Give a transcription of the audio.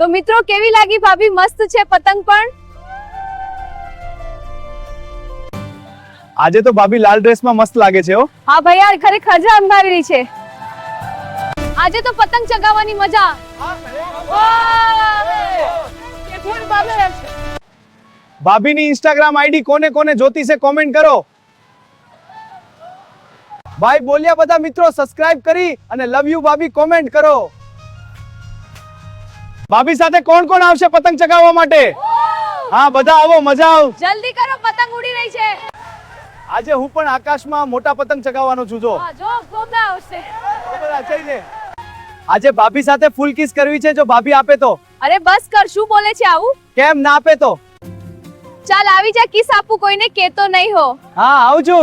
તો મિત્રો કેવી લાગી ભાભી? મસ્ત છે પતંગ પણ. આજે તો ભાભી લાલ ડ્રેસમાં મસ્ત લાગે છે હો. હા ભાઈ યાર, ખરેખર જ અંધારી રહી છે. આજે તો પતંગ ચગાવવાની મજા. ભાભીની ઇન્સ્ટાગ્રામ આઈડી કોને કોને જોતી છે કોમેન્ટ કરો. ભાઈ બોલ્યા બધા મિત્રો સબસ્ક્રાઇબ કરી અને લવ યુ ભાભી કોમેન્ટ કરો. ભાભી સાથે કોણ કોણ આવશે પતંગ ચગાવવા માટે? હા બધા આવો, મજા આવ. જલ્દી કરો, પતંગ ઉડી રહી છે. આજે હું પણ આકાશમાં મોટા પતંગ ચગાવવાનો છું. જો હા, જો ગોદા આવશે. આજે ભાભી સાથે ફૂલ કિસ કરવી છે, જો ભાભી આપે તો. અરે બસ કર, શું બોલે છે આવું? કેમ ના આપે તો? ચાલ આવી જા, કિસ આપું, કોઈને કેતો નહીં હો. હા આવજો.